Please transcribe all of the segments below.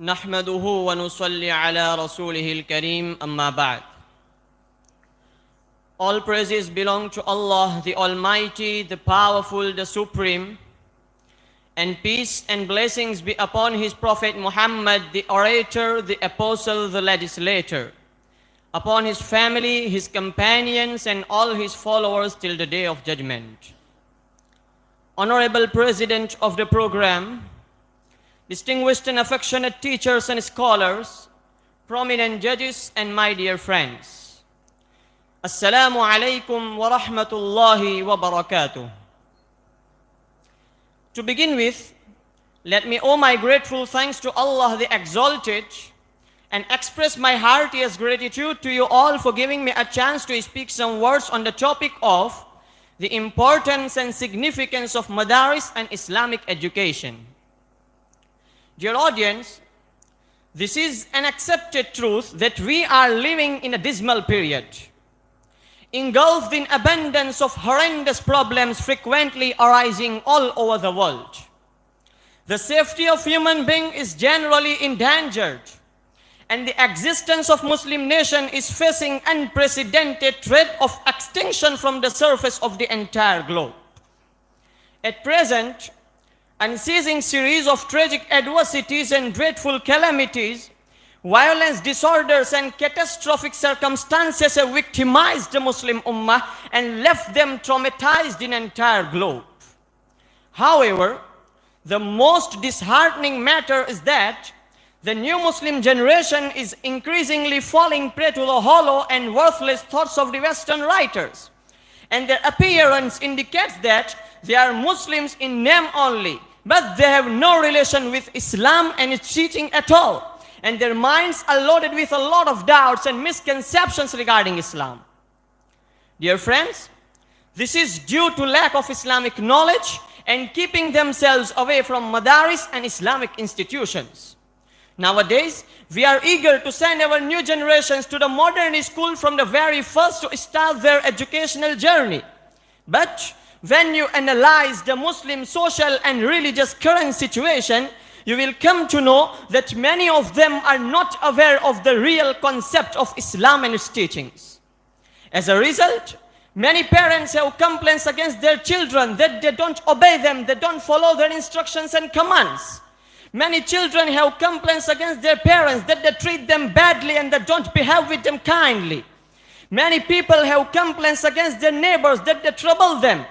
نحمده ونصلي على رسوله الكريم أما بعد. All praises belong to Allah, the Almighty, the Powerful, the Supreme, and peace and blessings be upon His Prophet Muhammad, the orator, the apostle, the legislator, upon his family, his companions, and all his followers till the day of judgment. Honorable President of the program, distinguished and affectionate teachers and scholars, prominent judges, and my dear friends. Assalamu alaikum wa rahmatullahi wa barakatuh. To begin with, let me owe my grateful thanks to Allah the Exalted and express my heartiest gratitude to you all for giving me a chance to speak some words on the topic of the importance and significance of madaris and Islamic education. Dear audience, this is an accepted truth that we are living in a dismal period, engulfed in abundance of horrendous problems frequently arising all over the world. The safety of human being is generally endangered, and the existence of Muslim nation is facing unprecedented threat of extinction from the surface of the entire globe. At present, unceasing series of tragic adversities and dreadful calamities, violence, disorders, and catastrophic circumstances have victimized the Muslim Ummah and left them traumatized in entire globe. However, the most disheartening matter is that the new Muslim generation is increasingly falling prey to the hollow and worthless thoughts of the Western writers, and their appearance indicates that they are Muslims in name only, but they have no relation with Islam and its teaching at all, and their minds are loaded with a lot of doubts and misconceptions regarding Islam. Dear friends, this is due to lack of Islamic knowledge and keeping themselves away from madaris and Islamic institutions. Nowadays, we are eager to send our new generations to the modern school from the very first to start their educational journey. But when you analyze the Muslim social and religious current situation, you will come to know that many of them are not aware of the real concept of Islam and its teachings. As a result, many parents have complaints against their children that they don't obey them, they don't follow their instructions and commands. Many children have complaints against their parents that they treat them badly and they don't behave with them kindly. Many people have complaints against their neighbors that they trouble them.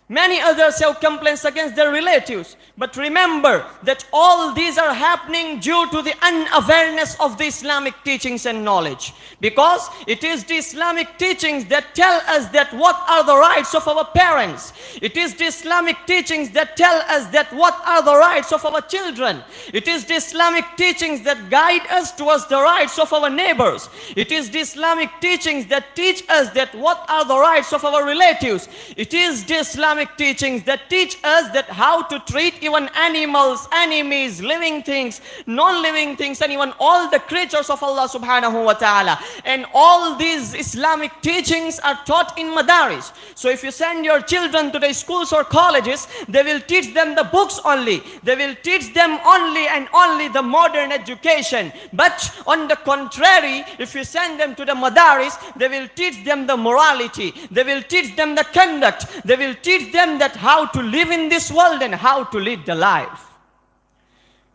Many others have complaints against their relatives. But remember that all these are happening due to the unawareness of the Islamic teachings and knowledge. Because it is the Islamic teachings that tell us that what are the rights of our parents. It is the Islamic teachings that tell us that what are the rights of our children. It is the Islamic teachings that guide us towards the rights of our neighbors. It is the Islamic teachings that teach us that what are the rights of our relatives. It is the Islamic teachings that teach us that how to treat even animals, enemies, living things, non-living things, and even all the creatures of Allah subhanahu wa ta'ala. And all these Islamic teachings are taught in madaris. So if you send your children to the schools or colleges, they will teach them the books only. They will teach them only and only the modern education. But on the contrary, if you send them to the madaris, they will teach them the morality. They will teach them the conduct. They will teach them that how to live in this world and how to lead the life.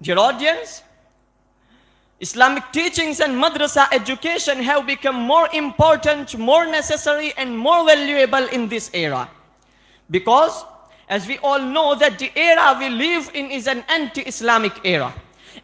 Dear audience, Islamic teachings and madrasa education have become more important, more necessary, and more valuable in this era. Because, as we all know, that the era we live in is an anti-Islamic era.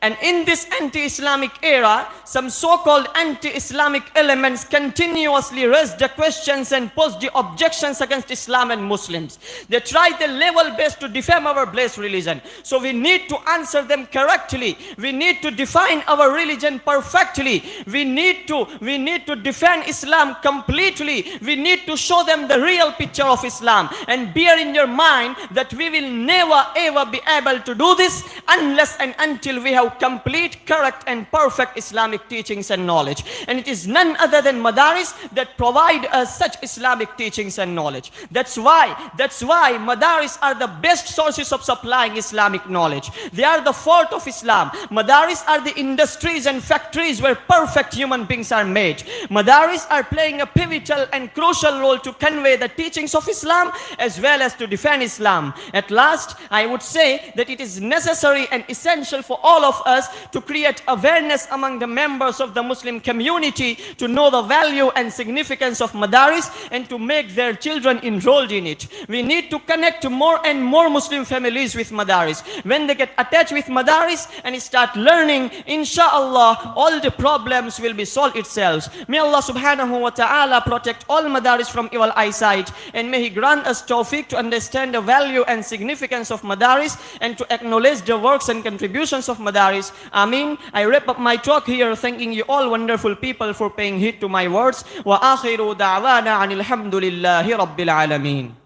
And in this anti-Islamic era, some so-called anti-Islamic elements continuously raise the questions and pose the objections against Islam and Muslims. They try the level best to defame our blessed religion. So we need to answer them correctly. We need to define our religion perfectly. We need to defend Islam completely. We need to show them the real picture of Islam. And bear in your mind that we will never ever be able to do this unless and until we have have complete, correct and perfect Islamic teachings and knowledge. And it is none other than madaris that provide us such Islamic teachings and knowledge. That's why madaris are the best sources of supplying Islamic knowledge. They are the fort of Islam. Madaris are the industries and factories where perfect human beings are made. Madaris are playing a pivotal and crucial role to convey the teachings of Islam as well as to defend Islam. At last, I would say that it is necessary and essential for all of us to create awareness among the members of the Muslim community to know the value and significance of madaris and to make their children enrolled in it. We need to connect more and more Muslim families with madaris. When they get attached with madaris and start learning, inshallah, all the problems will be solved itself. May Allah subhanahu wa ta'ala protect all madaris from evil eyesight, and may He grant us tawfiq to understand the value and significance of madaris and to acknowledge the works and contributions of madaris. Ameen. I wrap up my talk here, thanking you all wonderful people for paying heed to my words. Wa akhiru da'wana anil hamdulillahi rabbil alameen.